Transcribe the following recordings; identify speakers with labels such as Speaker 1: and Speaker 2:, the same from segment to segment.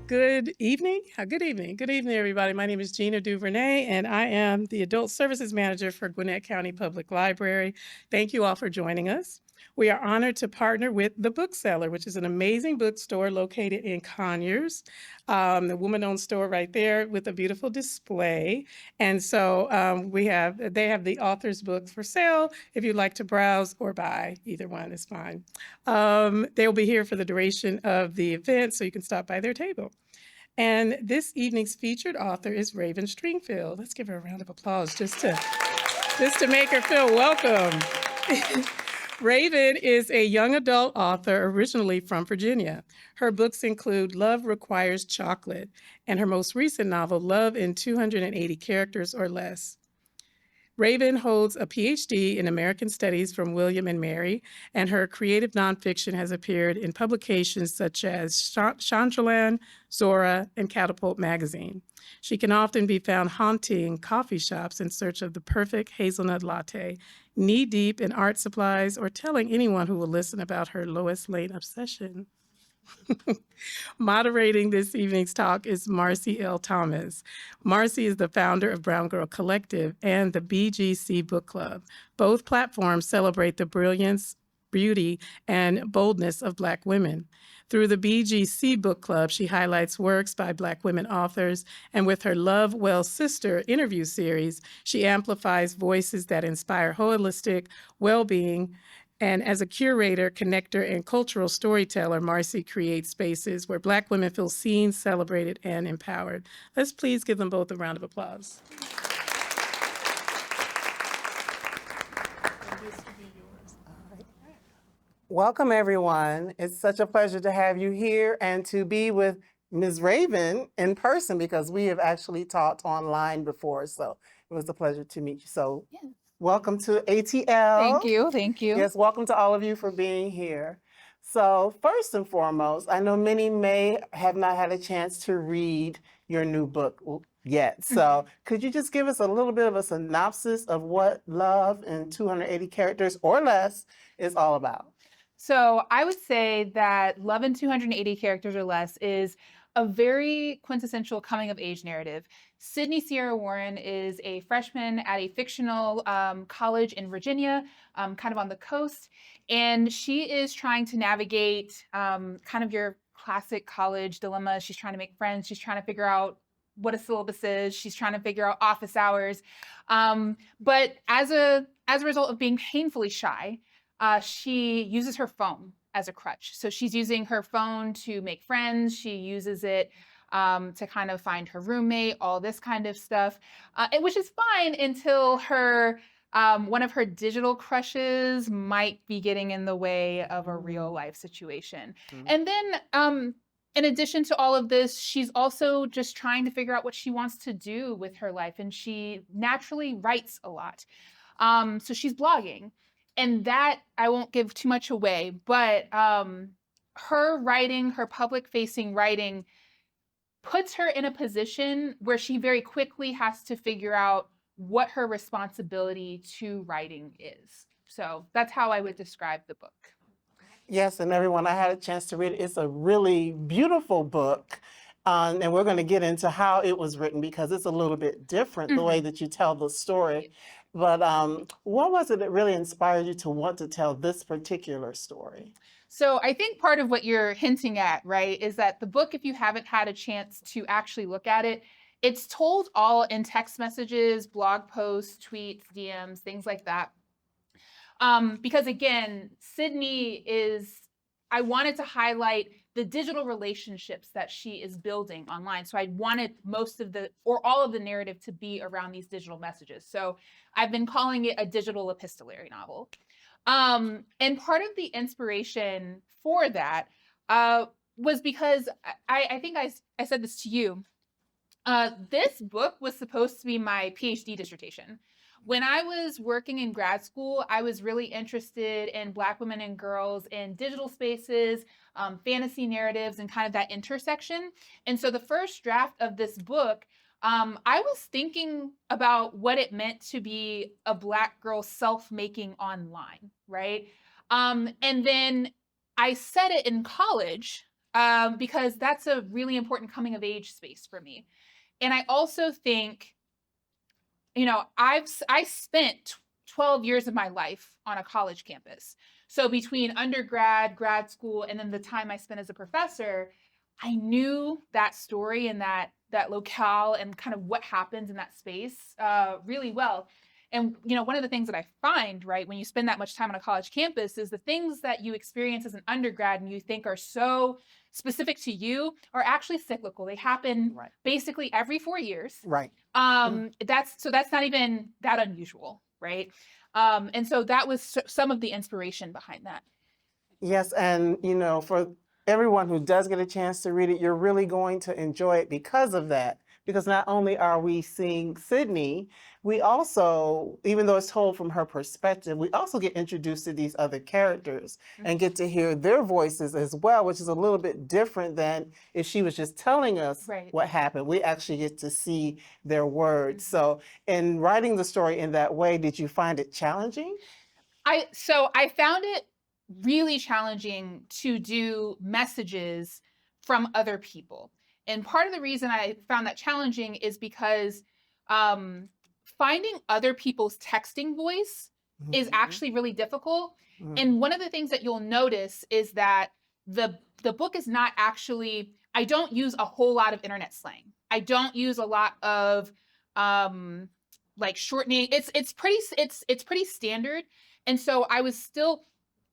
Speaker 1: Good evening. Good evening, everybody. My name is Gina Duvernay, and I am the Adult Services Manager for Gwinnett County Public Library. Thank you all for joining us. We are honored to partner with The Bookseller, which is an amazing bookstore located in Conyers, the woman-owned store right there with a beautiful display. And so they have the author's books for sale if you'd like to browse or buy. Either one is fine. They'll be here for the duration of the event, so you can stop by their table. And this evening's featured author is Ravynn Stringfield. Let's give her a round of applause just to make her feel welcome. Ravynn is a young adult author originally from Virginia. Her books include Love Requires Chocolate and her most recent novel, Love in 280 Characters or Less. Ravynn holds a PhD in American Studies from William and Mary, and her creative nonfiction has appeared in publications such as Chandraland, Zora, and Catapult magazine. She can often be found haunting coffee shops in search of the perfect hazelnut latte, knee-deep in art supplies, or telling anyone who will listen about her Lois Lane obsession. Moderating this evening's talk is Marcy L. Thomas. Marcy is the founder of Brown Girl Collective and the BGC Book Club. Both platforms celebrate the brilliance, beauty, and boldness of Black women. Through the BGC Book Club, she highlights works by Black women authors, and with her Love Well Sister interview series, she amplifies voices that inspire holistic well-being. And as a curator, connector, and cultural storyteller, Marcy creates spaces where Black women feel seen, celebrated, and empowered. Let's please give them both a round of applause.
Speaker 2: Welcome, everyone. It's such a pleasure to have you here and to be with Ms. Ravynn in person because we have actually talked online before. So it was a pleasure to meet you. So
Speaker 3: Yes.
Speaker 2: welcome to ATL.
Speaker 3: Thank you. Thank you.
Speaker 2: Yes, welcome to all of you for being here. So first and foremost, I know many may have not had a chance to read your new book yet. So could you just give us a little bit of a synopsis of what Love in 280 Characters or Less is all about?
Speaker 3: So I would say that Love in 280 Characters or Less is a very quintessential coming of age narrative. Sydney Sierra Warren is a freshman at a fictional college in Virginia, kind of on the coast. And she is trying to navigate kind of your classic college dilemma. She's trying to make friends. She's trying to figure out what a syllabus is. She's trying to figure out office hours. But as a result of being painfully shy, she uses her phone as a crutch. So she's using her phone to make friends. She uses it to kind of find her roommate, all this kind of stuff, which is fine until her one of her digital crushes might be getting in the way of a real life situation. And then in addition to all of this, she's also just trying to figure out what she wants to do with her life. And she naturally writes a lot. So she's blogging. And that I won't give too much away, but her writing, her public facing writing puts her in a position where she very quickly has to figure out what her responsibility to writing is. So that's how I would describe the book.
Speaker 2: Yes, and everyone, I had a chance to read it. It's a really beautiful book. And we're going to get into how it was written because it's a little bit different the way that you tell the story. But what was it that really inspired you to want to tell this particular story?
Speaker 3: So I think part of what you're hinting at, right, is that the book, if you haven't had a chance to actually look at it, it's told all in text messages, blog posts, tweets, DMs, things like that. Because again, I wanted to highlight the digital relationships that she is building online. So I wanted all of the narrative to be around these digital messages. So I've been calling it a digital epistolary novel. And part of the inspiration for that was because I think I said this to you. This book was supposed to be my PhD dissertation. When I was working in grad school, I was really interested in Black women and girls in digital spaces, fantasy narratives, and kind of that intersection. And so the first draft of this book, I was thinking about what it meant to be a Black girl self-making online, right? And then I said it in college because that's a really important coming of age space for me. And I also think, I spent 12 years of my life on a college campus. So between undergrad, grad school, and then the time I spent as a professor, I knew that story and that locale and kind of what happens in that space really well. And one of the things that I find, right, when you spend that much time on a college campus is the things that you experience as an undergrad and you think are so specific to you are actually cyclical. They happen
Speaker 2: Right.
Speaker 3: basically every 4 years.
Speaker 2: Right.
Speaker 3: That's not even that unusual, right? And so that was some of the inspiration behind that.
Speaker 2: Yes, and for everyone who does get a chance to read it, you're really going to enjoy it because of that. Because not only are we seeing Sydney, we also, even though it's told from her perspective, we also get introduced to these other characters and get to hear their voices as well, which is a little bit different than if she was just telling us
Speaker 3: Right.
Speaker 2: what happened. We actually get to see their words. So in writing the story in that way, did you find it challenging?
Speaker 3: I found it really challenging to do messages from other people. And part of the reason I found that challenging is because finding other people's texting voice is actually really difficult. And one of the things that you'll notice is that the book is not actually, I don't use a whole lot of internet slang. I don't use a lot of like shortening. It's pretty standard. And so I was still,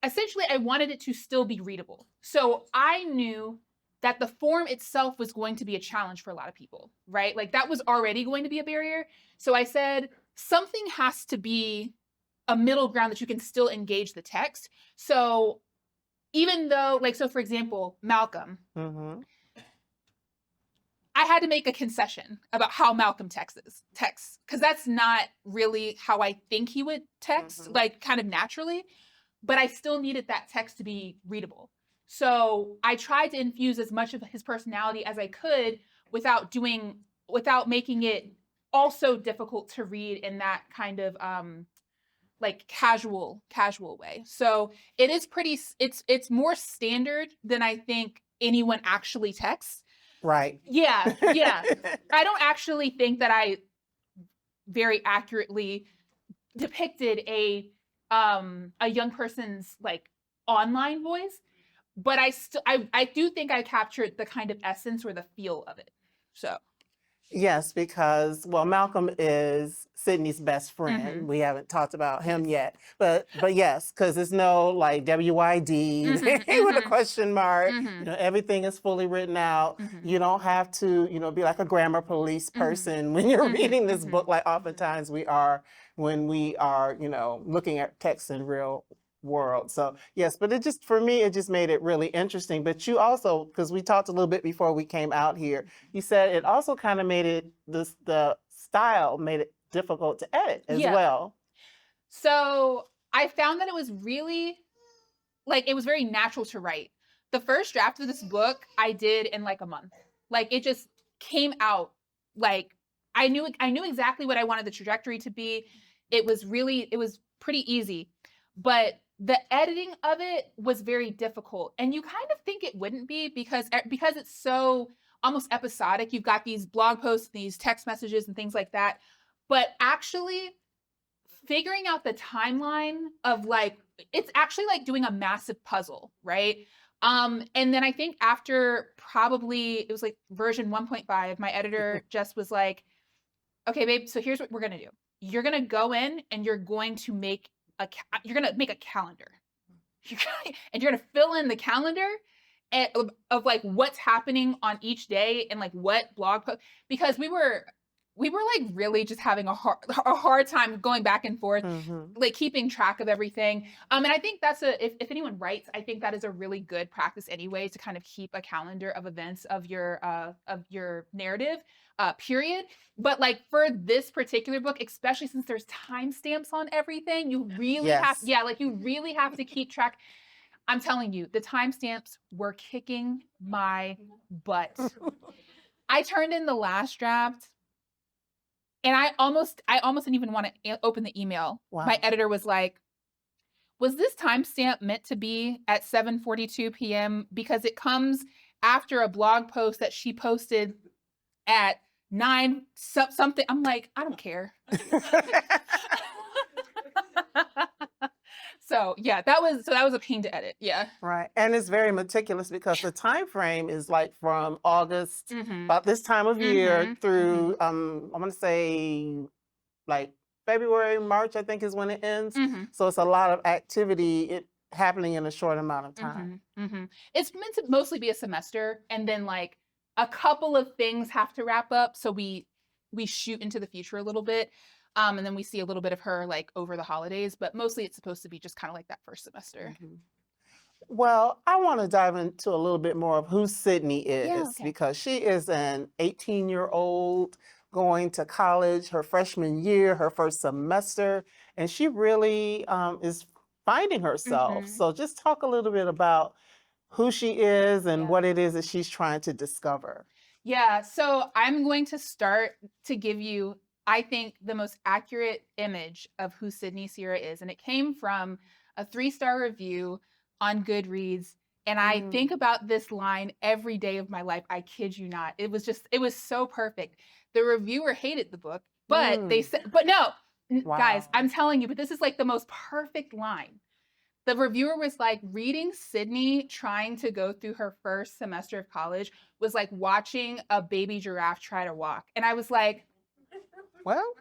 Speaker 3: essentially, I wanted it to still be readable. So I knew that the form itself was going to be a challenge for a lot of people, right? Like that was already going to be a barrier. So I said, something has to be a middle ground that you can still engage the text. So even though, so for example, Malcolm, I had to make a concession about how Malcolm texts, because that's not really how I think he would text, like kind of naturally, but I still needed that text to be readable. So I tried to infuse as much of his personality as I could without making it also difficult to read in that kind of like casual way. So it is it's more standard than I think anyone actually texts.
Speaker 2: Right.
Speaker 3: Yeah. I don't actually think that I very accurately depicted a young person's like online voice, but I do think I captured the kind of essence or the feel of it. So
Speaker 2: Yes, because Malcolm is Sydney's best friend. We haven't talked about him yet, but yes, because there's no like WYD with a question mark. Everything is fully written out. You don't have to be like a grammar police person when you're reading this book, like oftentimes we are when we are looking at text in real world. So yes, but for me, it just made it really interesting. But you also, because we talked a little bit before we came out here, you said it also kind of made it, the style made it difficult to edit as well.
Speaker 3: So I found that it was really, it was very natural to write. The first draft of this book I did in like a month. Like it just came out. Like I knew exactly what I wanted the trajectory to be. It was pretty easy. But the editing of it was very difficult. And you kind of think it wouldn't be because it's so almost episodic. You've got these blog posts, these text messages and things like that. But actually figuring out the timeline of it's actually like doing a massive puzzle, right? And then I think after probably, it was like version 1.5, my editor just was like, okay, babe, so here's what we're going to do. You're going to go in and you're going to make a calendar. And you're going to fill in the calendar of like what's happening on each day and like what blog post, because we were like really just having a hard time going back and forth, like keeping track of everything. And I think that's if anyone writes, I think that is a really good practice anyway, to kind of keep a calendar of events of your narrative, period. But like for this particular book, especially since there's timestamps on everything, you really you really have to keep track. I'm telling you, the timestamps were kicking my butt. I turned in the last draft, and I almost didn't even want to open the email.
Speaker 2: Wow.
Speaker 3: My editor was like, was this timestamp meant to be at 7:42 p.m.? Because it comes after a blog post that she posted at 9 something. I'm like, I don't care. So yeah, that was a pain to edit. Yeah.
Speaker 2: Right. And it's very meticulous because the time frame is like from August,
Speaker 3: Mm-hmm.
Speaker 2: about this time of year,
Speaker 3: Mhm,
Speaker 2: through I want to say like February, March, I think is when it ends.
Speaker 3: Mm-hmm.
Speaker 2: So it's a lot of activity happening in a short amount of time.
Speaker 3: Mm-hmm. Mm-hmm. It's meant to mostly be a semester, and then like a couple of things have to wrap up, so we shoot into the future a little bit, and then we see a little bit of her like over the holidays, but mostly it's supposed to be just kind of like that first semester.
Speaker 2: Mhm. Well, I want to dive into a little bit more of who Sydney
Speaker 3: Yeah,
Speaker 2: is
Speaker 3: okay.
Speaker 2: because she is an 18-year-old going to college, her freshman year, her first semester, and she really is finding herself.
Speaker 3: Mm-hmm.
Speaker 2: So just talk a little bit about who she is and
Speaker 3: Yeah.
Speaker 2: what it is that she's trying to discover.
Speaker 3: Yeah, so I'm going to start to give you, I think, the most accurate image of who Sydney Sierra is. And it came from a 3-star review on Goodreads. And I think about this line every day of my life. I kid you not. It was so perfect. The reviewer hated the book, but they said, but no, guys,
Speaker 2: Wow.
Speaker 3: I'm telling you, but this is like the most perfect line. The reviewer was like, reading Sydney trying to go through her first semester of college was like watching a baby giraffe try to walk. And I was like,
Speaker 2: Well,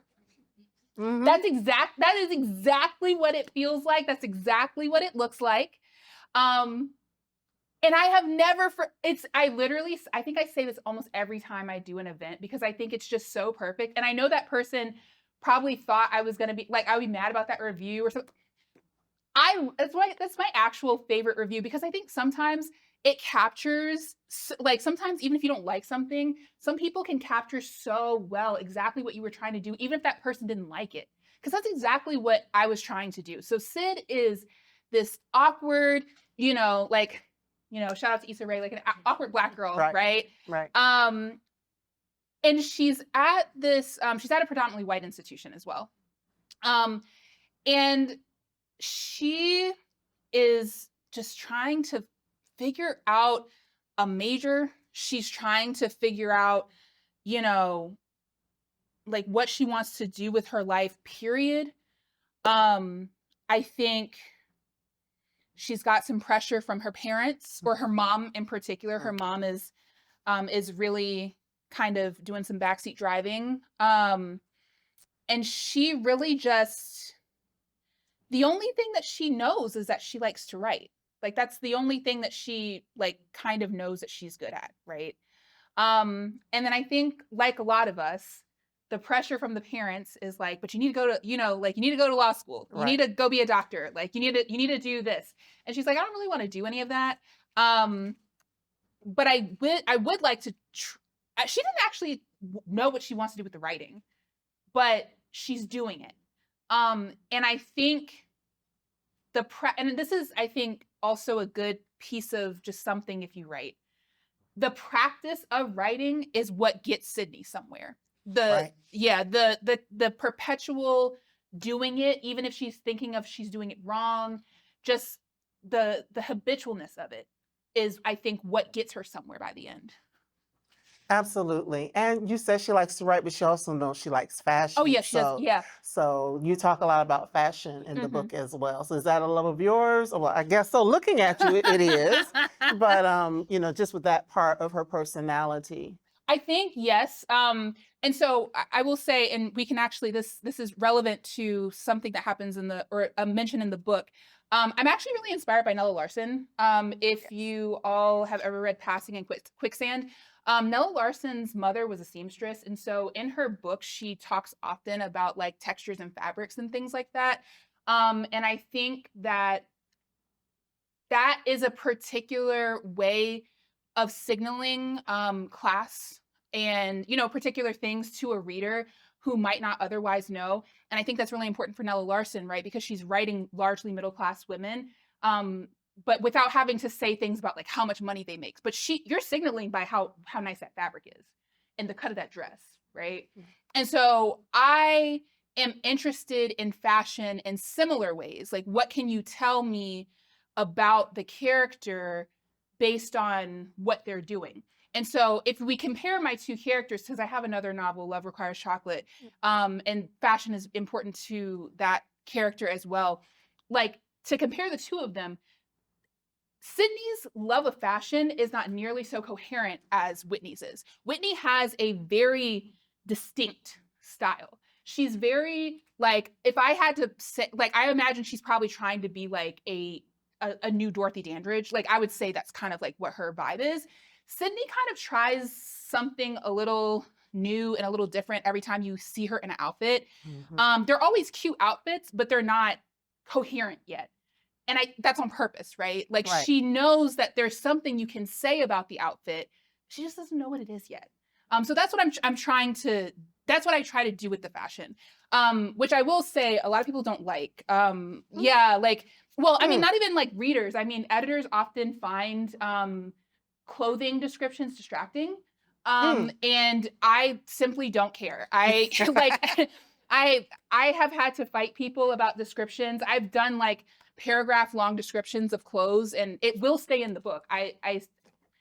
Speaker 3: that is exactly what it feels like. That's exactly what it looks like. And I have never I think I say this almost every time I do an event because I think it's just so perfect. And I know that person probably thought I was going to be like, I would be mad about that review or something. That's my actual favorite review because I think sometimes it captures, like sometimes even if you don't like something, some people can capture so well exactly what you were trying to do, even if that person didn't like it. Because that's exactly what I was trying to do. So Sid is this awkward, shout out to Issa Rae, like an awkward Black girl, right?
Speaker 2: Right.
Speaker 3: And she's at a predominantly white institution as well. And she is just trying to figure out a major. She's trying to figure out, like what she wants to do with her life, period. I think she's got some pressure from her parents or her mom in particular. Her mom is really kind of doing some backseat driving. And she really just, the only thing that she knows is that she likes to write. Like that's the only thing that she like kind of knows that she's good at, right? And then I think like a lot of us, the pressure from the parents is like, but you need to go to, like you need to go to law school. You need to go be a doctor. Like you need to do this. And she's like, I don't really want to do any of that. But I would like to she didn't actually know what she wants to do with the writing, but she's doing it. And I think and this is, I think, also a good piece of just something if you write. The practice of writing is what gets Sydney somewhere. The perpetual doing it, even if she's thinking of she's doing it wrong, just the habitualness of it is, I think, what gets her somewhere by the end.
Speaker 2: Absolutely. And you said she likes to write, but she also knows she likes fashion.
Speaker 3: Oh, yeah, she does. Yeah.
Speaker 2: So you talk a lot about fashion in the book as well. So is that a love of yours? Well, I guess so. Looking at you, it is. But, just with that part of her personality.
Speaker 3: I think, yes. And so I will say, and we can actually, this is relevant to something that happens or a mention in the book. I'm actually really inspired by Nella Larson. If you all have ever read Passing in Quicksand, Nella Larson's mother was a seamstress. And so in her book, she talks often about like textures and fabrics and things like that. And I think that is a particular way of signaling class and, particular things to a reader who might not otherwise know. And I think that's really important for Nella Larson, right? Because she's writing largely middle-class women, but without having to say things about like how much money they make. But you're signaling by how nice that fabric is and the cut of that dress, right? And so I am interested in fashion in similar ways. Like, what can you tell me about the character based on what they're doing. And so if we compare my two characters, because I have another novel, Love Requires Chocolate, and fashion is important to that character as well. Like, to compare the two of them, Sydney's love of fashion is not nearly so coherent as Whitney's is. Whitney has a very distinct style. She's very, like, if I had to say, like, I imagine she's probably trying to be like a new Dorothy Dandridge. Like, I would say that's kind of like what her vibe is. Sydney kind of tries something a little new and a little different every time you see her in an outfit. They're always cute outfits, but they're not coherent yet. And that's on purpose, right? Like,
Speaker 2: Right.
Speaker 3: she knows that there's something you can say about the outfit. She just doesn't know what it is yet. So that's what I'm trying to, that's what I try to do with the fashion. Which I will say a lot of people don't like. Yeah, like, well, I mean, not even like readers. I mean, editors often find clothing descriptions distracting. And I simply don't care. I like, I have had to fight people about descriptions. I've done like paragraph long descriptions of clothes, and it will stay in the book.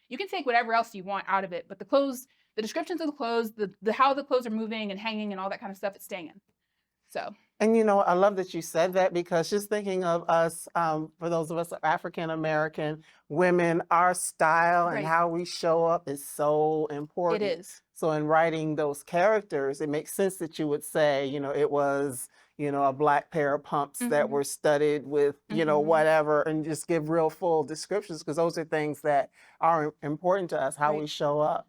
Speaker 3: You can take whatever else you want out of it, but the clothes, the descriptions of the clothes, the how the clothes are moving and hanging and all that kind of stuff, it's staying in. So.
Speaker 2: And you know, I love that you said that, because just thinking of us, for those of us African American women, our style and
Speaker 3: Right.
Speaker 2: how we show up is so important.
Speaker 3: It is.
Speaker 2: So in writing those characters, it makes sense that you would say, you know, it was, you know, a black pair of pumps that were studded with, you know, whatever, and just give real full descriptions, because those are things that are important to us, how we show up.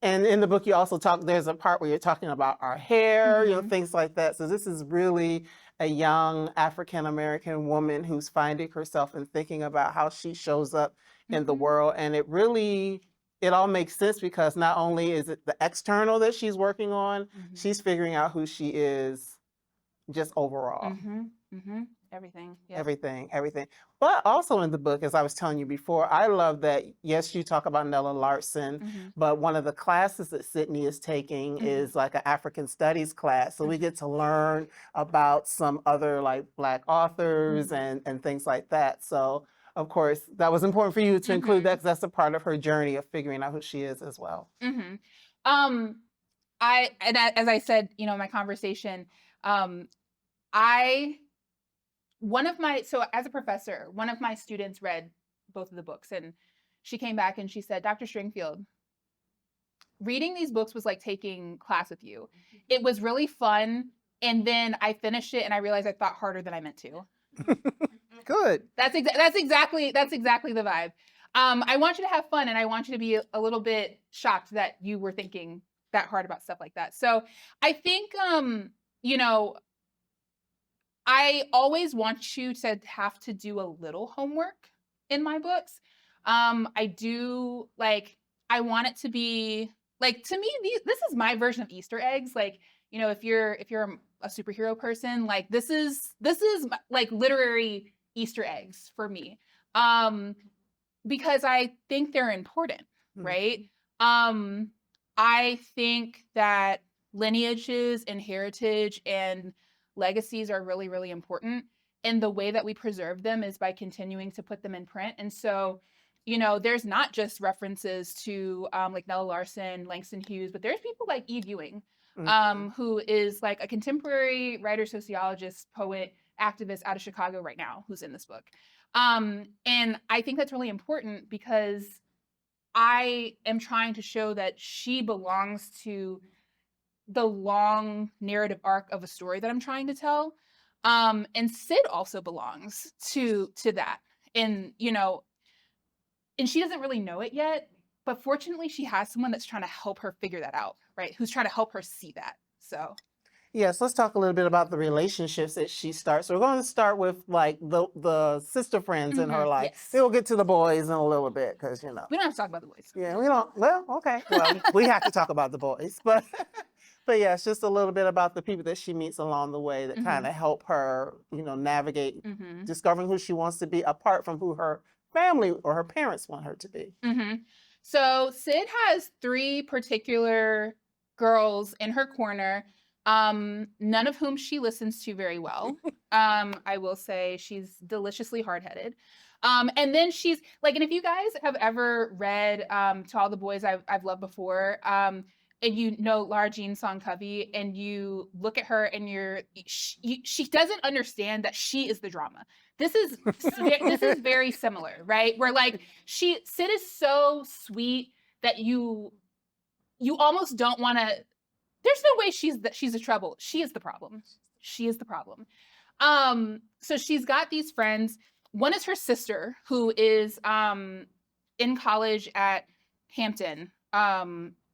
Speaker 2: And in the book, you also talk, there's a part where you're talking about our hair, you know, things like that. So this is really a young African-American woman who's finding herself and thinking about how she shows up in the world. And it really, it all makes sense, because not only is it the external that she's working on, she's figuring out who she is just overall.
Speaker 3: Everything. Yep.
Speaker 2: Everything. But also in the book, as I was telling you before, I love that, yes, you talk about Nella Larson, but one of the classes that Sydney is taking is like an African studies class. So we get to learn about some other like Black authors and things like that. So of course, that was important for you to include that, because that's a part of her journey of figuring out who she is as well.
Speaker 3: As I said, you know, in my conversation, so as a professor, one of my students read both of the books, and she came back and she said, Dr. Stringfield, reading these books was like taking class with you. It was really fun. And then I finished it and I realized I thought harder than I meant to.
Speaker 2: Good.
Speaker 3: That's exactly the vibe. I want you to have fun, and I want you to be a little bit shocked that you were thinking that hard about stuff like that. So I think, you know, I always want you to have to do a little homework in my books. I do, like, I want it to be like, to me, this is my version of Easter eggs. Like, you know, if you're a superhero person, like, this is like literary Easter eggs for me. Because I think they're important, right? I think that lineages and heritage and legacies are really, really important. And the way that we preserve them is by continuing to put them in print. And so, you know, there's not just references to like Nella Larson, Langston Hughes, but there's people like Eve Ewing, who is like a contemporary writer, sociologist, poet, activist out of Chicago right now, who's in this book. And I think that's really important, because I am trying to show that she belongs to the long narrative arc of a story that I'm trying to tell. And Sid also belongs to that. And, you know, and she doesn't really know it yet, but fortunately she has someone that's trying to help her figure that out, right? Who's trying to help her see that. So
Speaker 2: yes, let's talk a little bit about the relationships that she starts. So we're going to start with like the sister friends in her life.
Speaker 3: Yes.
Speaker 2: Then we'll get to the boys in a little bit, because, you know.
Speaker 3: We don't have to talk about the boys.
Speaker 2: Yeah, we don't. Well, okay. Well, we have to talk about the boys, but yeah, it's just a little bit about the people that she meets along the way that kind of help her, you know, navigate discovering who she wants to be, apart from who her family or her parents want her to be.
Speaker 3: So Sid has 3 particular girls in her corner, none of whom she listens to very well. I will say she's deliciously hard-headed. And then she's like, and if you guys have ever read To All the Boys I've Loved Before, and you know Lara Jean Song-Covey, and you look at her and she doesn't understand that she is the drama. This is very similar, right? Where like Sid is so sweet that you almost don't want to. There's no way she's the trouble. She is the problem. She is the problem. So she's got these friends. One is her sister, who is in college at Hampton,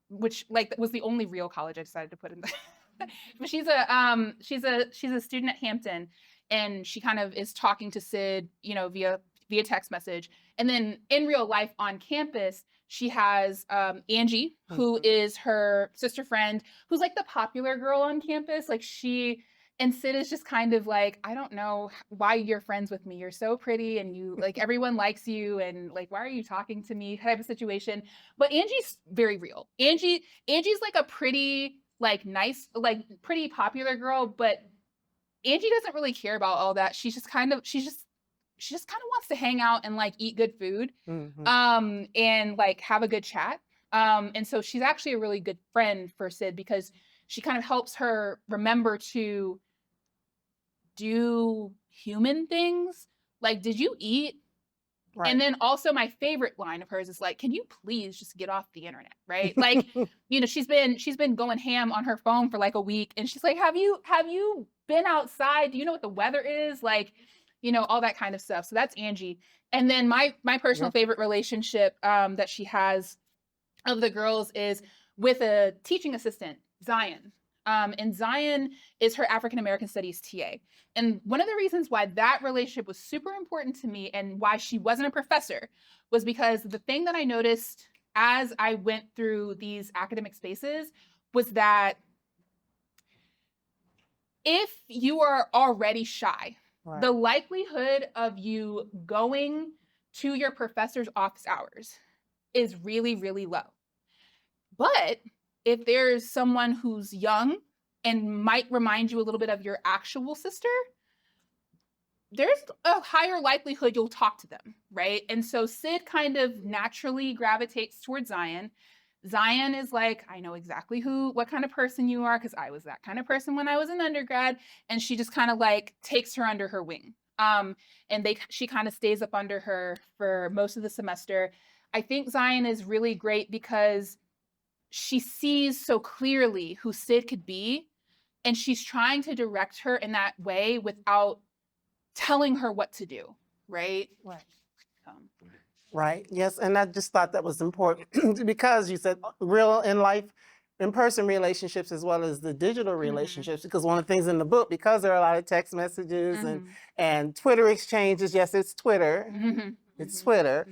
Speaker 3: which like was the only real college I decided to put in. But she's a student at Hampton, and she kind of is talking to Sid, you know, via text message. And then in real life on campus, she has Angie, who is her sister friend, who's like the popular girl on campus. Like and Sid is just kind of like, I don't know why you're friends with me. You're so pretty and you like everyone likes you, and like, why are you talking to me type of situation. But Angie's very real. Angie's like a pretty, like nice, like pretty popular girl, but Angie doesn't really care about all that. She just kind of wants to hang out and like eat good food, and like have a good chat. And so she's actually a really good friend for Sid because she kind of helps her remember to do human things. Like, did you eat? Right. And then also my favorite line of hers is like, can you please just get off the internet? Right. Like, you know, she's been going ham on her phone for like a week, and she's like, have you been outside? Do you know what the weather is? Like, you know, all that kind of stuff. So that's Angie. And then my personal favorite relationship that she has of the girls is with a teaching assistant, Zion. And Zion is her African-American studies TA. And one of the reasons why that relationship was super important to me and why she wasn't a professor was because the thing that I noticed as I went through these academic spaces was that if you are already shy, the likelihood of you going to your professor's office hours is really, really low. But if there's someone who's young and might remind you a little bit of your actual sister, there's a higher likelihood you'll talk to them, right? And so Sid kind of naturally gravitates towards Zion. Zion is like, I know exactly what kind of person you are, because I was that kind of person when I was an undergrad. And she just kind of like takes her under her wing. And she kind of stays up under her for most of the semester. I think Zion is really great because she sees so clearly who Sid could be, and she's trying to direct her in that way without telling her what to do, right?
Speaker 2: Right. Right. Yes. And I just thought that was important because you said real in life, in-person relationships as well as the digital relationships, because one of the things in the book, because there are a lot of text messages and Twitter exchanges, yes, it's Twitter, it's Twitter,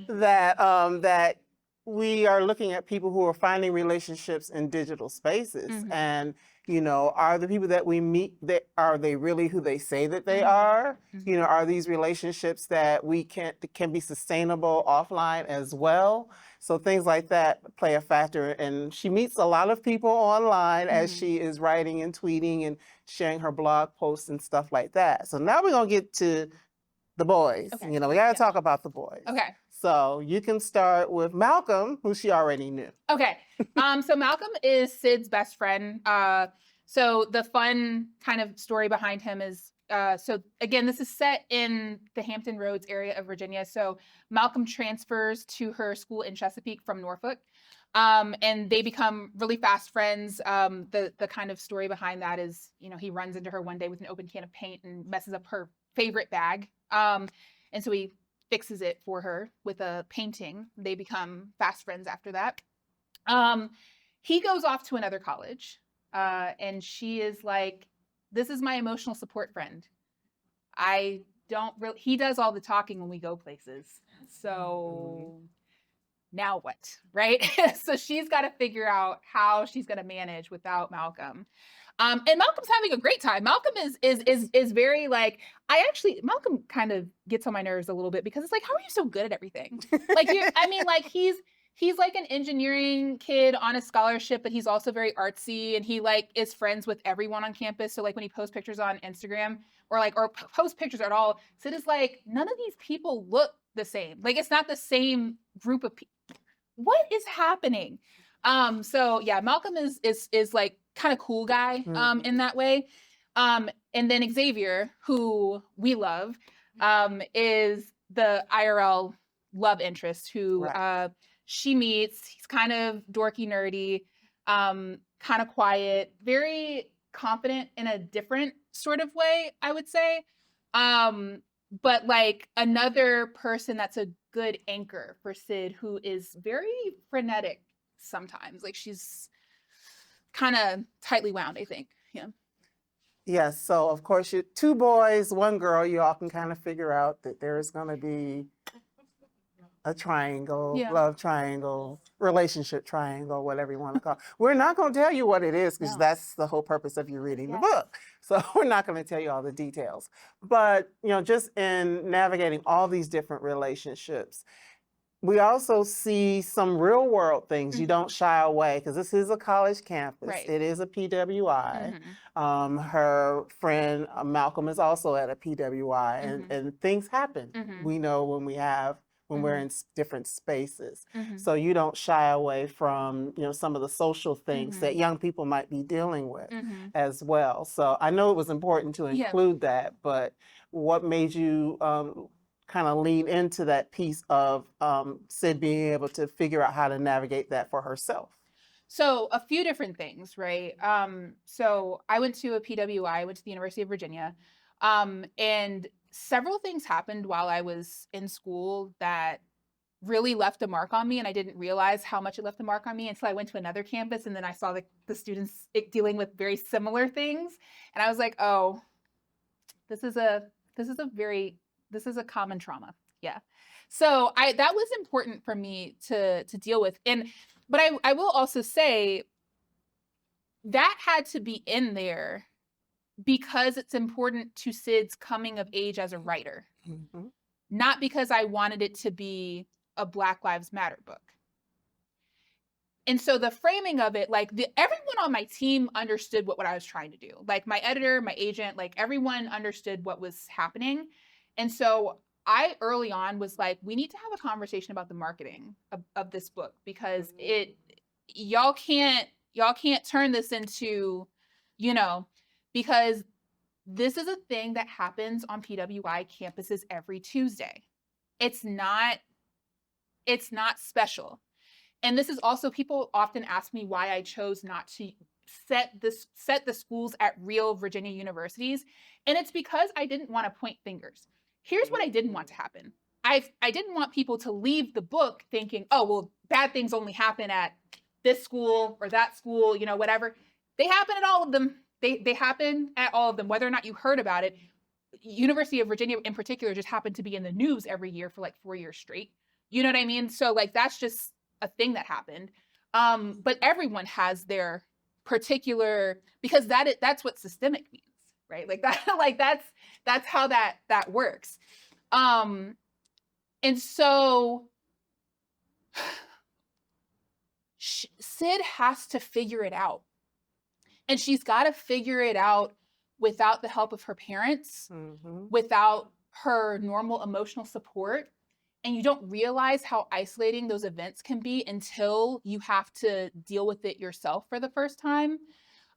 Speaker 2: that we are looking at people who are finding relationships in digital spaces. And, you know, are the people that we meet, are they really who they say that they are? You know, are these relationships that can be sustainable offline as well? So things like that play a factor. And she meets a lot of people online as she is writing and tweeting and sharing her blog posts and stuff like that. So now we're going to get to the boys. Okay. You know, we got to talk about the boys.
Speaker 3: Okay.
Speaker 2: So you can start with Malcolm, who she already knew.
Speaker 3: Okay. So Malcolm is Sid's best friend. So the fun kind of story behind him is, so again, this is set in the Hampton Roads area of Virginia. So Malcolm transfers to her school in Chesapeake from Norfolk. And they become really fast friends. The kind of story behind that is, you know, he runs into her one day with an open can of paint and messes up her favorite bag. And so he fixes it for her with a painting. They become fast friends after that. He goes off to another college, and she is like, this is my emotional support friend. He does all the talking when we go places. So now what, right? So she's got to figure out how she's going to manage without Malcolm. And Malcolm's having a great time. Malcolm is very like, Malcolm kind of gets on my nerves a little bit because it's like, how are you so good at everything? Like, he's like an engineering kid on a scholarship, but he's also very artsy, and he like is friends with everyone on campus. So like when he posts pictures on Instagram or post pictures at all, Sid is like, none of these people look the same. Like it's not the same group of people. What is happening? So yeah, Malcolm is like kind of cool guy in that way. And then Xavier, who we love, is the IRL love interest who she meets. He's kind of dorky, nerdy, kind of quiet, very confident in a different sort of way, I would say. But like another person that's a good anchor for Sid, who is very frenetic sometimes. Like she's kind of tightly wound, I think. Yeah.
Speaker 2: Yes, so of course, you 2 boys, 1 girl, you all can kind of figure out that there is going to be a triangle,
Speaker 3: Yeah.
Speaker 2: love triangle, relationship triangle, whatever you want to call it. We're not going to tell you what it is because that's the whole purpose of you reading the book. So we're not going to tell you all the details. But, you know, just in navigating all these different relationships, we also see some real world things. You don't shy away because this is a college campus.
Speaker 3: Right.
Speaker 2: It is a PWI. Her friend Malcolm is also at a PWI, and things happen. We know when we're in different spaces. So you don't shy away from, you know, some of the social things that young people might be dealing with as well. So I know it was important to include that, but what made you kind of lean into that piece of Sid being able to figure out how to navigate that for herself?
Speaker 3: So a few different things, right? So I went to a PWI, I went to the University of Virginia, and several things happened while I was in school that really left a mark on me, and I didn't realize how much it left a mark on me until I went to another campus, and then I saw the students dealing with very similar things, and I was like, oh, this is a common trauma. Yeah. So that was important for me to deal with. But I will also say that had to be in there because it's important to Sid's coming of age as a writer, not because I wanted it to be a Black Lives Matter book. And so the framing of it, like everyone on my team understood what I was trying to do. Like my editor, my agent, like everyone understood what was happening. And so I early on was like, we need to have a conversation about the marketing of this book because y'all can't turn this into, you know, because this is a thing that happens on PWI campuses every Tuesday. It's not special. And this is also, people often ask me why I chose not to set the schools at real Virginia universities. And it's because I didn't want to point fingers. Here's what I didn't want to happen. I didn't want people to leave the book thinking, oh, well, bad things only happen at this school or that school, you know, whatever. They happen at all of them. They happen at all of them, whether or not you heard about it. University of Virginia in particular just happened to be in the news every year for like 4 years straight. You know what I mean? So like, that's just a thing that happened. But everyone has their particular, because that's what systemic means, right? Like that, like that's how that works. And so Sid has to figure it out. And she's got to figure it out without the help of her parents, without her normal emotional support. And you don't realize how isolating those events can be until you have to deal with it yourself for the first time.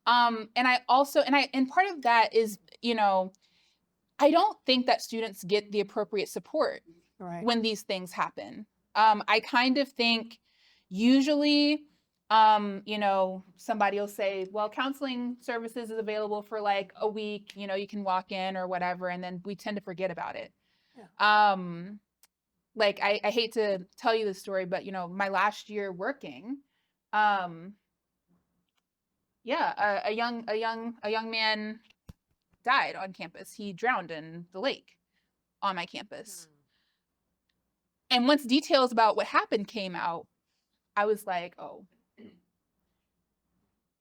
Speaker 3: And part of that is, you know, I don't think that students get the appropriate support when these things happen. I kind of think usually, you know, somebody will say, well, counseling services is available for like a week, you know, you can walk in or whatever. And then we tend to forget about it. Yeah. Like I hate to tell you this story, but you know, my last year working, a young man died on campus. He drowned in the lake on my campus. And once details about what happened came out, I was like, oh,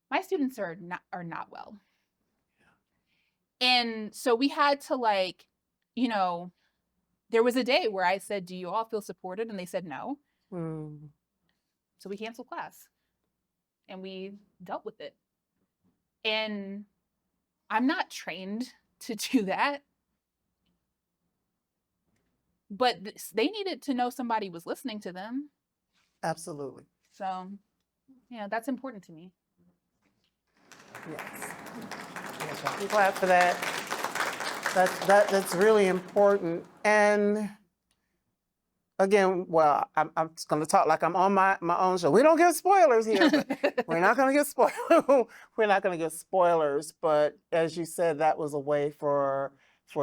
Speaker 3: my students are not well. And so we had to like, you know, there was a day where I said, do you all feel supported? And they said no. So we canceled class and we dealt with it. And I'm not trained to do that. But they needed to know somebody was listening to them.
Speaker 2: Absolutely.
Speaker 3: So, yeah, that's important to me.
Speaker 2: Yes. I'm glad for that. That's really important. And again, well, I'm just going to talk like I'm on my own show. We don't give spoilers here. But we're not going to give spoilers. We're not going to give spoilers. But as you said, that was a way for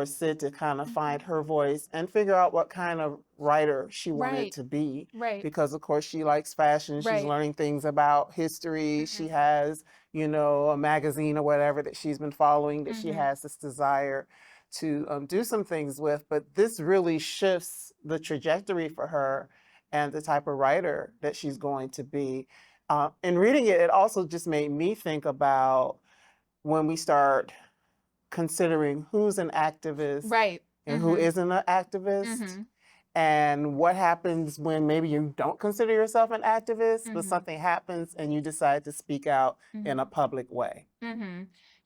Speaker 2: Sid to kind of find her voice and figure out what kind of writer she wanted to be.
Speaker 3: Right.
Speaker 2: Because of course she likes fashion. She's learning things about history. She has, you know, a magazine or whatever that she's been following that she has this desire to do some things with. But this really shifts the trajectory for her and the type of writer that she's going to be. In reading it, it also just made me think about when we start considering who's an activist and who isn't an activist, and what happens when maybe you don't consider yourself an activist, but something happens and you decide to speak out in a public way.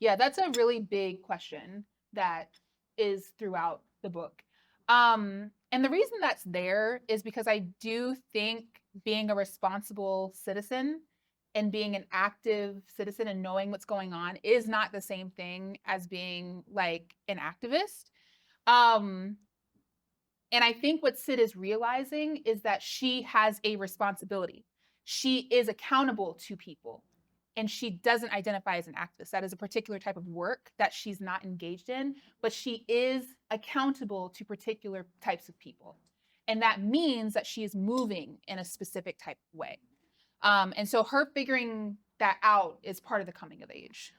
Speaker 3: Yeah, that's a really big question that is throughout the book. And the reason that's there is because I do think being a responsible citizen and being an active citizen and knowing what's going on is not the same thing as being like an activist. And I think what Sid is realizing is that she has a responsibility. She is accountable to people and she doesn't identify as an activist. That is a particular type of work that she's not engaged in, but she is accountable to particular types of people. And that means that she is moving in a specific type of way. And so her figuring that out is part of the coming of age.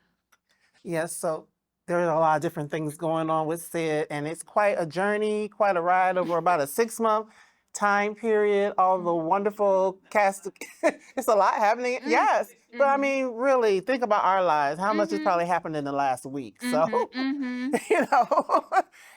Speaker 2: Yes, so there are a lot of different things going on with Sid, and it's quite a journey, quite a ride over about a 6-month time period. All the wonderful cast, it's a lot happening. Yes, but I mean, really, think about our lives. How much has probably happened in the last week? So, you know,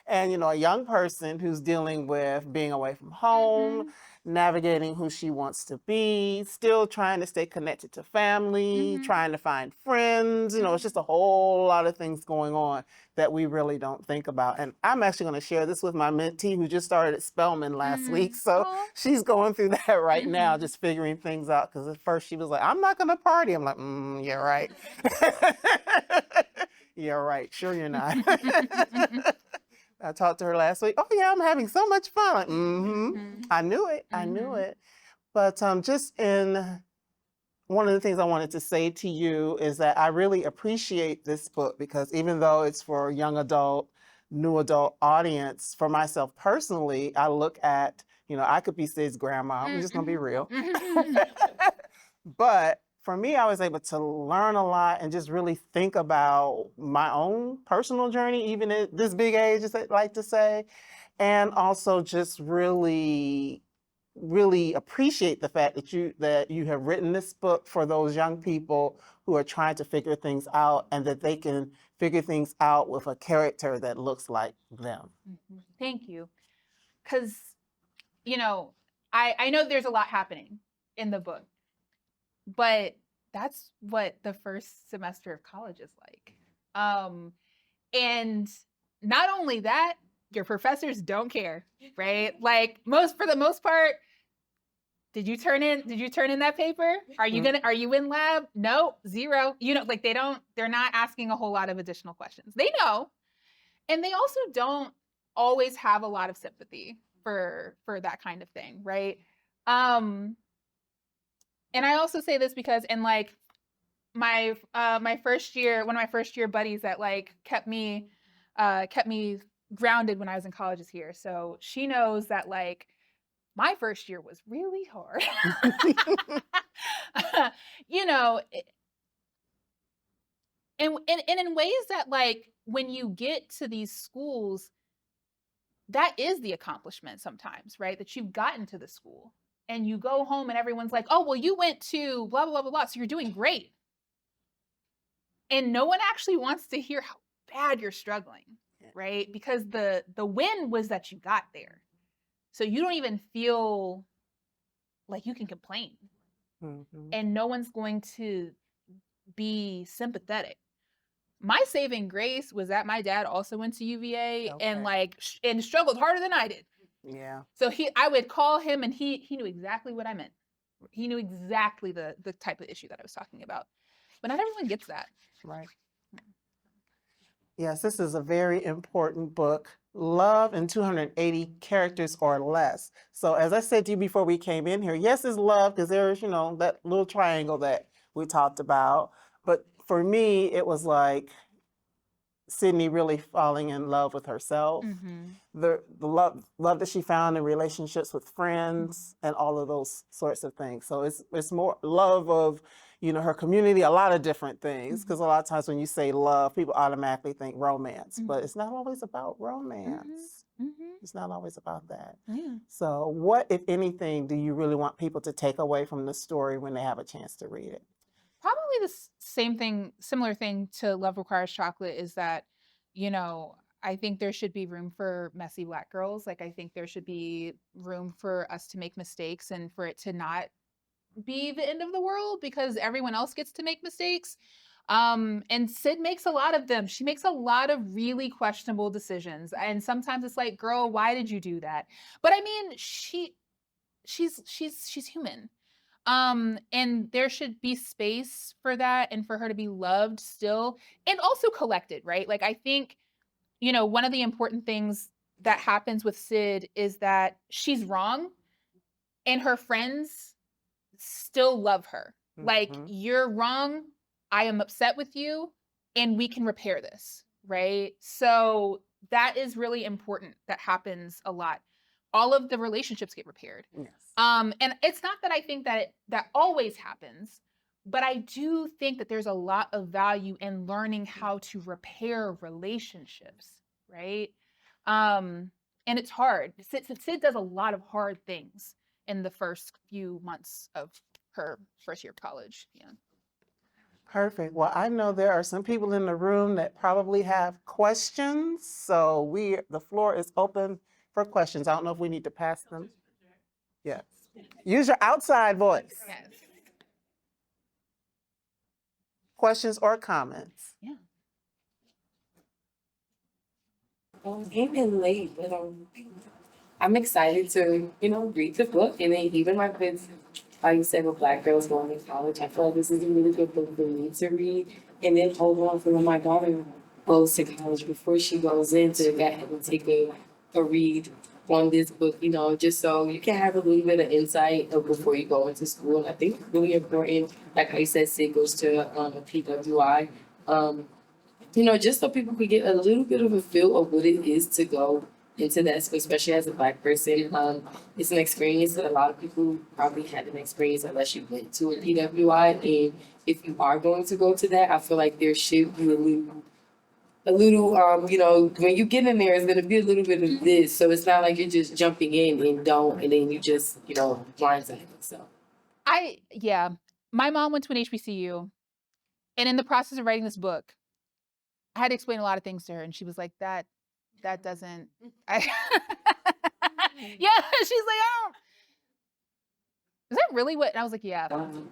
Speaker 2: and, you know, a young person who's dealing with being away from home, navigating who she wants to be, still trying to stay connected to family, trying to find friends. You know, it's just a whole lot of things going on that we really don't think about. And I'm actually going to share this with my mentee who just started at Spelman last week. So she's going through that right now, just figuring things out. Because at first she was like, I'm not going to party. I'm like, yeah, right. Yeah, right. Sure you're not. I talked to her last week. Oh yeah, I'm having so much fun. Like, I knew it. I knew it. But just in one of the things I wanted to say to you is that I really appreciate this book because even though it's for a young adult, new adult audience, for myself personally, I look at, you know, I could be Sid's grandma. I'm just gonna be real. But for me, I was able to learn a lot and just really think about my own personal journey, even at this big age, as I like to say, and also just really appreciate the fact that you have written this book for those young people who are trying to figure things out and that they can figure things out with a character that looks like them.
Speaker 3: Thank you. Because, you know, I know there's a lot happening in the book. But that's what the first semester of college is like. And not only that, your professors don't care, right? Like for the most part, did you turn in that paper? Are you in lab? No, 0. You know, like they're not asking a whole lot of additional questions. They know. And they also don't always have a lot of sympathy for that kind of thing, right? And I also say this because in like my first year, one of my first year buddies that like kept me grounded when I was in college is here. So she knows that like my first year was really hard. You know, and in ways that like when you get to these schools, that is the accomplishment sometimes, right? That you've gotten to the school. And you go home and everyone's like, oh, well, you went to blah, blah, blah, blah, blah. So you're doing great. And no one actually wants to hear how bad you're struggling, right? Because the win was that you got there. So you don't even feel like you can complain.
Speaker 2: Mhm.
Speaker 3: and no one's going to be sympathetic. My saving grace was that my dad also went to UVA and
Speaker 2: Okay.
Speaker 3: and struggled harder than I did.
Speaker 2: Yeah.
Speaker 3: So I would call him and he knew exactly what I meant. He knew exactly the type of issue that I was talking about. But not everyone gets that.
Speaker 2: Right. Yes, this is a very important book. Love in 280 characters or less. So as I said to you before we came in here, yes, it's love because there's, that little triangle that we talked about. But for me, it was like Sydney really falling in love with herself.
Speaker 3: Mm-hmm.
Speaker 2: The love that she found in relationships with friends and all of those sorts of things. So it's more love of her community, a lot of different things, because a lot of times when you say love, people automatically think romance, but it's not always about romance.
Speaker 3: Mm-hmm.
Speaker 2: It's not always about that.
Speaker 3: Yeah.
Speaker 2: So what, if anything, do you really want people to take away from the story when they have a chance to read it?
Speaker 3: Probably the similar thing to Love Requires Chocolate is that, I think there should be room for messy Black girls. Like, I think there should be room for us to make mistakes and for it to not be the end of the world because everyone else gets to make mistakes. And Sid makes a lot of them. She makes a lot of really questionable decisions. And sometimes it's like, girl, why did you do that? But I mean, she's human. And there should be space for that and for her to be loved still and also collected, right? Like, I think, one of the important things that happens with Sid is that she's wrong and her friends still love her. Like,
Speaker 2: Mhm.
Speaker 3: you're wrong, I am upset with you, and we can repair this, right? So that is really important. That happens a lot. All of the relationships get repaired.
Speaker 2: Yes.
Speaker 3: And it's not that I think that that always happens, but I do think that there's a lot of value in learning how to repair relationships, right? And it's hard. Sid does a lot of hard things in the first few months of her first year of college. Yeah.
Speaker 2: Perfect. Well, I know there are some people in the room that probably have questions, so the floor is open for questions. I don't know if we need to pass them. Yes. Use your outside voice.
Speaker 3: Yes.
Speaker 2: Questions or comments?
Speaker 3: Yeah.
Speaker 4: Came in late, but I'm excited to, read the book. And then even my kids, like you said, with Black girls going to college, I feel like this is a really good book for me to read. And then hold on for when my daughter goes to college before she goes in to go ahead and take a read on this book, just so you can have a little bit of insight of before you go into school. I think it's really important, like how you said, Sid goes to a PWI. Just so people could get a little bit of a feel of what it is to go into that space, especially as a Black person. It's an experience that a lot of people probably haven't experienced unless you went to a PWI. And if you are going to go to that, I feel like there should be a little, when you get in there, it's going to be a little bit of this. So it's not like you're just jumping in and then you just, blindsided. So
Speaker 3: Yeah. My mom went to an HBCU, and in the process of writing this book, I had to explain a lot of things to her, and she was like, that doesn't, yeah, she's like, oh, is that really what? And I was like, yeah.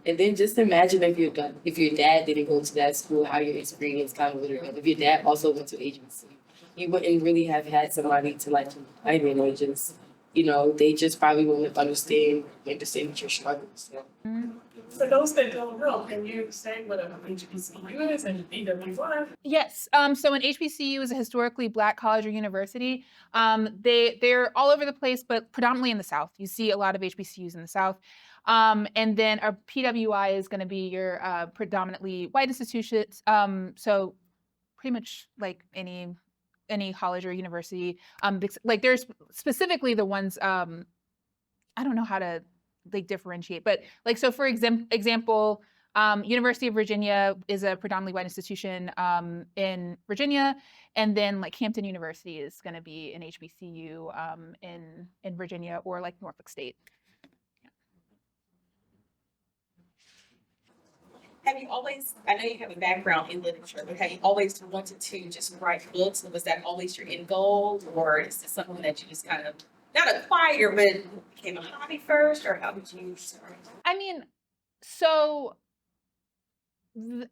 Speaker 4: And then just imagine if your dad didn't go to that school, how your experience kind of would have been. If your dad also went to agency, you wouldn't really have had somebody to like confide in or just, they just probably wouldn't understand what you're struggling. So.
Speaker 1: For those that don't know, can you say what an HBCU is and PWI?
Speaker 3: Yes. So an HBCU is a historically Black college or university. They're all over the place, but predominantly in the South. You see a lot of HBCUs in the South. And then a PWI is going to be your predominantly white institutions. So pretty much like any college or university. Like there's specifically the ones I don't know how to like differentiate, but like so for example. University of Virginia is a predominantly white institution in Virginia, and then like Hampton University is going to be an HBCU in Virginia or like Norfolk State.
Speaker 5: Have you always, I know you have a background in literature, but have you always wanted to just write books? Was that always your end goal? Or is this something that you just kind of, not acquire, but became a hobby first? Or how did you start?
Speaker 3: I mean, So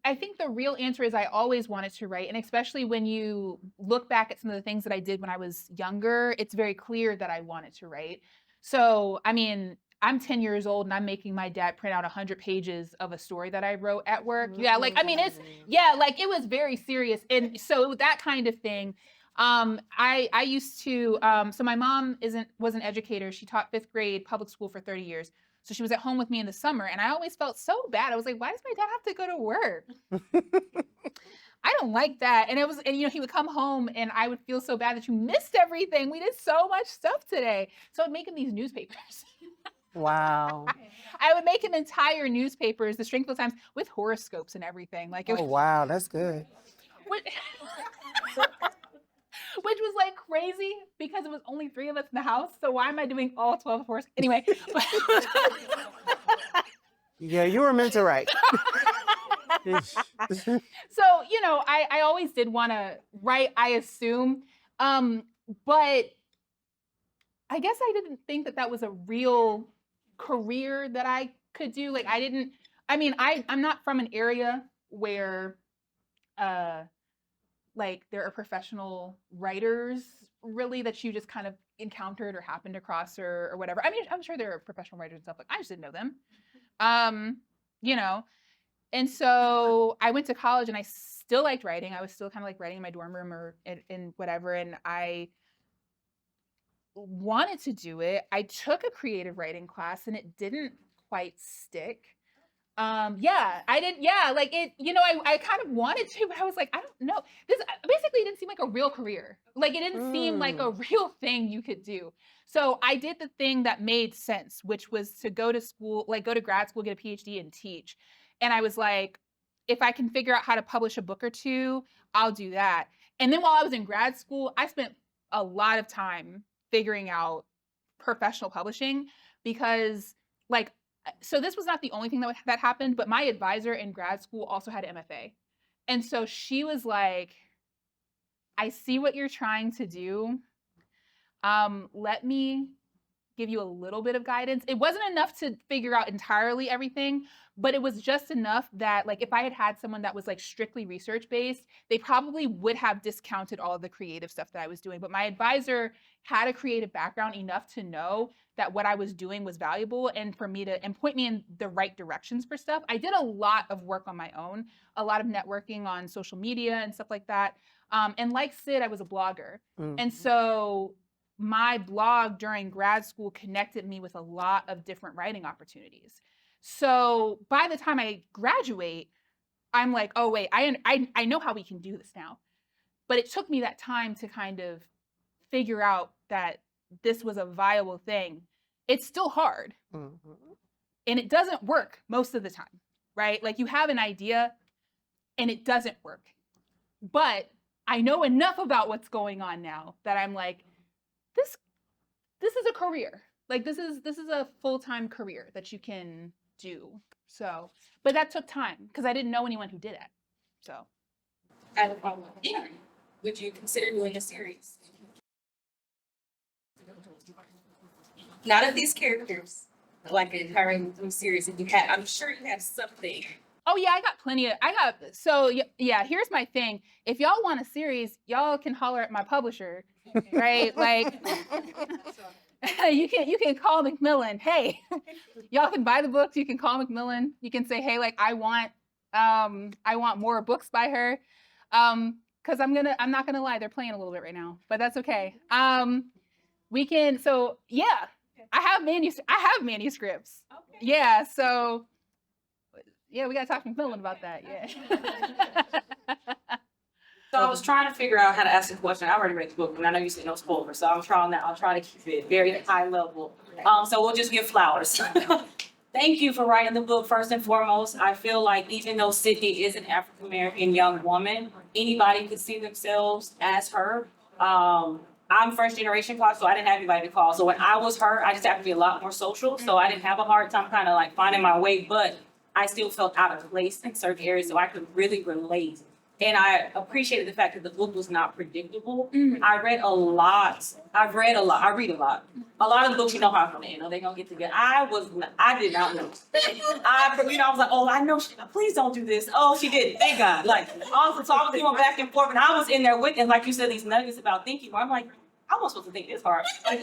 Speaker 3: I think the real answer is I always wanted to write. And especially when you look back at some of the things that I did when I was younger, it's very clear that I wanted to write. So, I mean, I'm 10 years old and I'm making my dad print out 100 pages of a story that I wrote at work. Yeah, like, I mean, like it was very serious. And so that kind of thing. I used to, so my mom was an educator. She taught 5th grade public school for 30 years. So she was at home with me in the summer, and I always felt so bad. I was like, why does my dad have to go to work? I don't like that. And he would come home and I would feel so bad that you missed everything. We did so much stuff today. So I'd make him these newspapers.
Speaker 2: Wow.
Speaker 3: I would make him entire newspapers, the Stringfield Times, with horoscopes and everything. Like, it
Speaker 2: Oh, wow, that's good.
Speaker 3: which was like crazy because it was only 3 of us in the house. So why am I doing all 12 horse? Anyway.
Speaker 2: Yeah, you were meant to write.
Speaker 3: So, I always did want to write, I assume. But I guess I didn't think that was a real career that I could do. Like, I'm not from an area where, like, there are professional writers really that you just kind of encountered or happened across or whatever. I mean, I'm sure there are professional writers and stuff, like I just didn't know them. And so I went to college and I still liked writing. I was still kind of like writing in my dorm room or in whatever. And I wanted to do it. I took a creative writing class and it didn't quite stick. I didn't, like it, I kind of wanted to, but I was like, I don't know. This basically didn't seem like a real career. Like, it didn't seem like a real thing you could do. So I did the thing that made sense, which was to go to school, like go to grad school, get a PhD and teach. And I was like, if I can figure out how to publish a book or 2, I'll do that. And then while I was in grad school, I spent a lot of time figuring out professional publishing because, like, so this was not the only thing that happened, but my advisor in grad school also had an MFA. And so she was like, I see what you're trying to do. Let me give you a little bit of guidance. It wasn't enough to figure out entirely everything, but it was just enough that, like, if I had someone that was like strictly research based, they probably would have discounted all of the creative stuff that I was doing. But my advisor had a creative background enough to know that what I was doing was valuable and for me and point me in the right directions for stuff. I did a lot of work on my own, a lot of networking on social media and stuff like that. And like Sid, I was a blogger. And so my blog during grad school connected me with a lot of different writing opportunities. So by the time I graduate, I'm like, oh wait, I know how we can do this now. But it took me that time to kind of figure out that this was a viable thing. It's still hard. And it doesn't work most of the time, right? Like, you have an idea and it doesn't work. But I know enough about what's going on now that I'm like, this is a career. Like, this is a full-time career that you can do. So, but that took time because I didn't know anyone who did it. So
Speaker 5: I have a problem. Yeah. Would you consider doing a series? Not of these characters, but like a entire series. And I'm sure you have something.
Speaker 3: oh yeah, so yeah, here's my thing. If y'all want a series, y'all can holler at my publisher, right? Like, you can call Macmillan. Hey, y'all can buy the books. You can call Macmillan. You can say, hey, like, I want more books by her. Cause I'm not gonna lie, they're playing a little bit right now, but that's okay. We can, so yeah, I have manuscripts.
Speaker 5: Okay.
Speaker 3: Yeah, so yeah, we gotta talk to Macmillan about that. Yeah.
Speaker 6: So I was trying to figure out how to ask a question. I already read the book, and I know you said no spoilers, so I'll try to keep it very high level. So we'll just give flowers. Thank you for writing the book first and foremost. I feel like even though Sydney is an African American young woman, anybody could see themselves as her. I'm first generation college, so I didn't have anybody to call. So when I was her, I just happened to be a lot more social. So I didn't have a hard time kind of like finding my way, but I still felt out of place in certain areas, so I could really relate And I appreciated the fact that the book was not predictable. I read a lot. I read a lot. I read a lot. A lot of the books, you know how it's gonna end. They're gonna get together. I did not know. I was like, oh, I know. Please don't do this. Oh, she did. Thank God. Like, also, so I was going back and forth, and I was in there with, and like you said, these nuggets about thinking. Where I'm like, I wasn't supposed to think this hard. Like,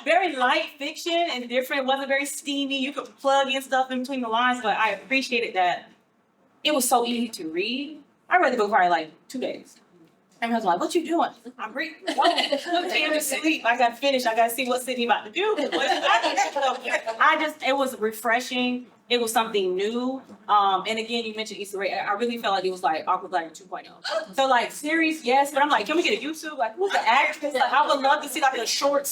Speaker 6: very light fiction and different. It wasn't very steamy. You could plug in stuff in between the lines, but I appreciated that it was so easy to read. I read the book probably like 2 days. And I was like, what you doing? I'm reading. I'm to sleep. I got finished. I got to see what Sydney about to do. It was refreshing. It was something new. And again, you mentioned Issa Rae. I really felt like it was like Awkward Black 2.0. So like series, yes, but I'm like, can we get a YouTube? Like, who's the actress? Like, I would love to see like a short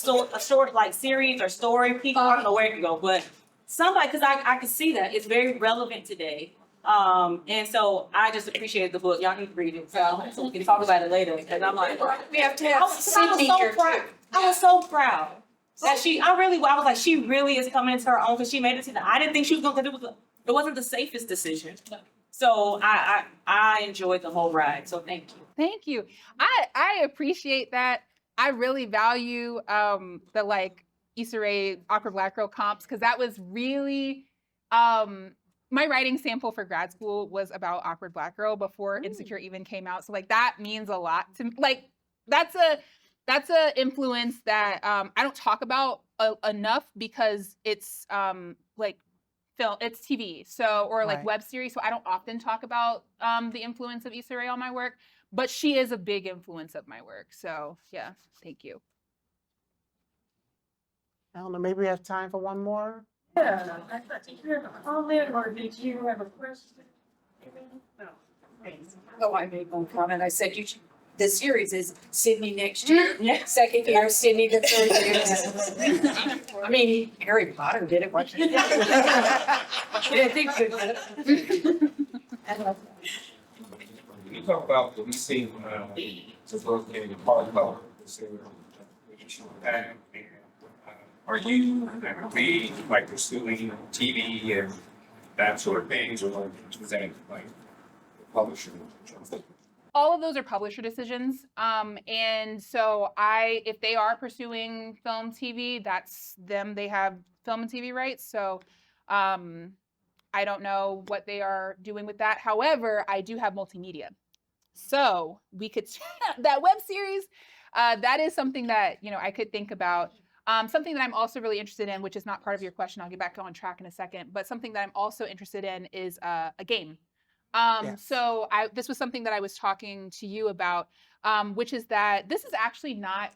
Speaker 6: like series or story. People, I don't know where it can go, but somebody, because I could see that it's very relevant today. And so I just appreciated the book. Y'all need to read it. So we can talk about it later. And I'm like,
Speaker 4: We have to have
Speaker 6: I was so
Speaker 4: here
Speaker 6: proud.
Speaker 4: too.
Speaker 6: I was so proud that I was like, she really is coming into her own because she made it to the, I didn't think she was going to, it wasn't the safest decision. So I enjoyed the whole ride. So thank you.
Speaker 3: Thank you. I appreciate that. I really value the like Issa Rae Awkward Black Girl comps because that was really my writing sample for grad school was about Awkward Black Girl before Insecure even came out. So like that means a lot to me. Like that's a influence that I don't talk about enough because it's like film, it's TV, so or like web series. So I don't often talk about the influence of Issa Rae on my work, but she is a big influence of my work. So yeah, thank you.
Speaker 2: I don't know, maybe we have time for one more?
Speaker 7: Yeah, did you have a comment or did you have a question? No.
Speaker 4: Oh, I made one comment. I said the series is Sydney next year, second year, Sydney the third year. I mean, Harry Potter did it. What? Yeah, think good.
Speaker 8: When you talk about releasing the book and you talk about this are you be like pursuing TV and that sort of things, or is that like the publisher?
Speaker 3: All of those are publisher decisions. And so if they are pursuing film, TV, that's them. They have film and TV rights. So I don't know what they are doing with that. However, I do have multimedia. So we could, that web series, that is something that, I could think about. Something that I'm also really interested in, which is not part of your question, I'll get back on track in a second, but something that I'm also interested in is a game. So this was something that I was talking to you about, which is that this is actually not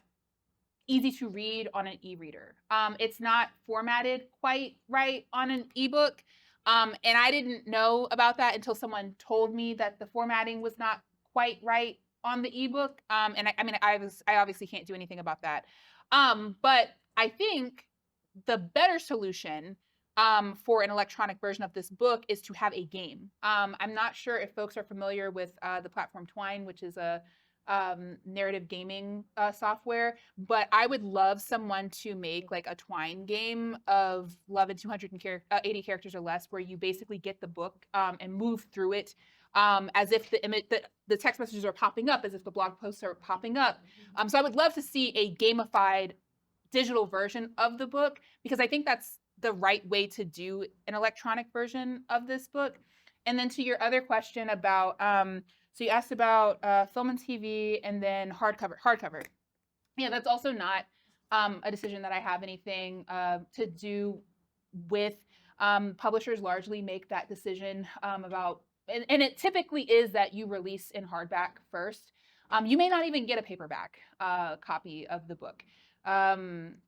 Speaker 3: easy to read on an e-reader. It's not formatted quite right on an ebook. And I didn't know about that until someone told me that the formatting was not quite right on the ebook. And I obviously can't do anything about that. But I think the better solution for an electronic version of this book is to have a game. I'm not sure if folks are familiar with the platform Twine, which is a narrative gaming software, but I would love someone to make like a Twine game of Love in 280 characters or less, where you basically get the book and move through it as if the text messages are popping up, as if the blog posts are popping up. So I would love to see a gamified digital version of the book, because I think that's the right way to do an electronic version of this book. And then to your other question about, so you asked about film and TV and then hardcover. Yeah, that's also not a decision that I have anything to do with. Publishers largely make that decision about, and it typically is that you release in hardback first. You may not even get a paperback copy of the book.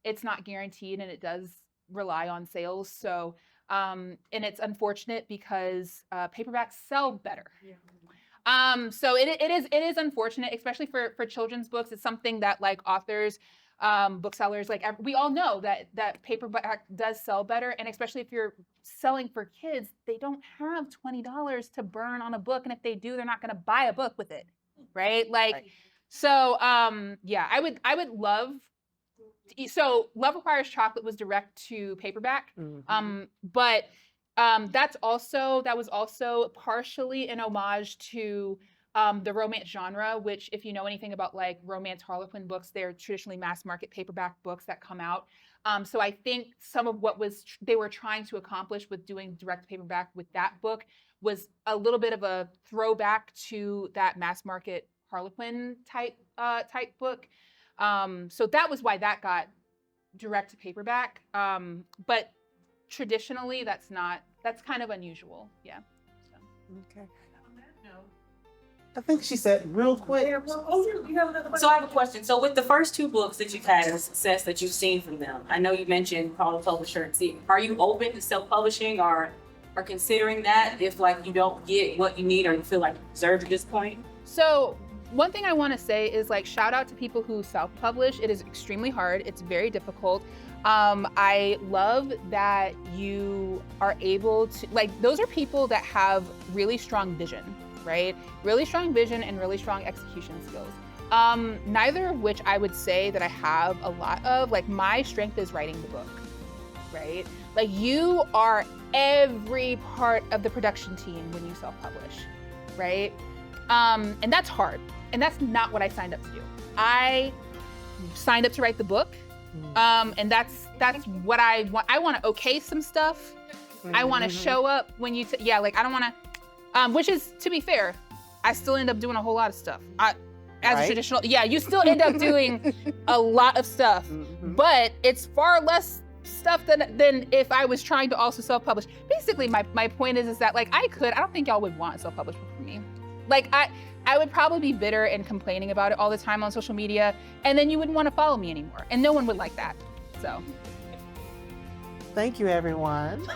Speaker 3: It's not guaranteed, and it does rely on sales. So, and it's unfortunate because paperbacks sell better. Yeah. So it is unfortunate, especially for children's books. It's something that like authors, booksellers, like we all know that paperback does sell better, and especially if you're selling for kids, they don't have $20 to burn on a book, and if they do, they're not going to buy a book with it, right? Like, right. So yeah, I would love. So Love Requires Chocolate was direct to paperback, but that was also partially an homage to the romance genre, which if you know anything about like romance Harlequin books, they're traditionally mass market paperback books that come out. So I think some of what they were trying to accomplish with doing direct paperback with that book was a little bit of a throwback to that mass market Harlequin type book. So that was why that got direct to paperback. But traditionally, that's kind of unusual. Yeah. So.
Speaker 2: Okay. I think she said real quick.
Speaker 7: Yeah, well, you have another
Speaker 6: So I have a question. So with the first two books that you've had and the success that you've seen from them, I know you mentioned call a publisher and see. Are you open to self-publishing or considering that if like you don't get what you need or you feel like you deserve at this point?
Speaker 3: So one thing I want to say is like shout out to people who self-publish. It is extremely hard. It's very difficult. I love that you are able to like those are people that have really strong vision, right? Really strong vision and really strong execution skills. Neither of which I would say that I have a lot of. Like my strength is writing the book, right? Like you are every part of the production team when you self-publish, right? And that's hard. And that's not what I signed up to do. I signed up to write the book. And that's what I want. I want to okay some stuff. I want to show up when you, I don't want to, which is, to be fair, I still end up doing a whole lot of stuff. As a traditional, you still end up doing a lot of stuff, but it's far less stuff than if I was trying to also self-publish. Basically, my point is that like I don't think y'all would want a self-publish book from me. Like I would probably be bitter and complaining about it all the time on social media, and then you wouldn't want to follow me anymore, and no one would like that. So,
Speaker 2: Thank you, everyone.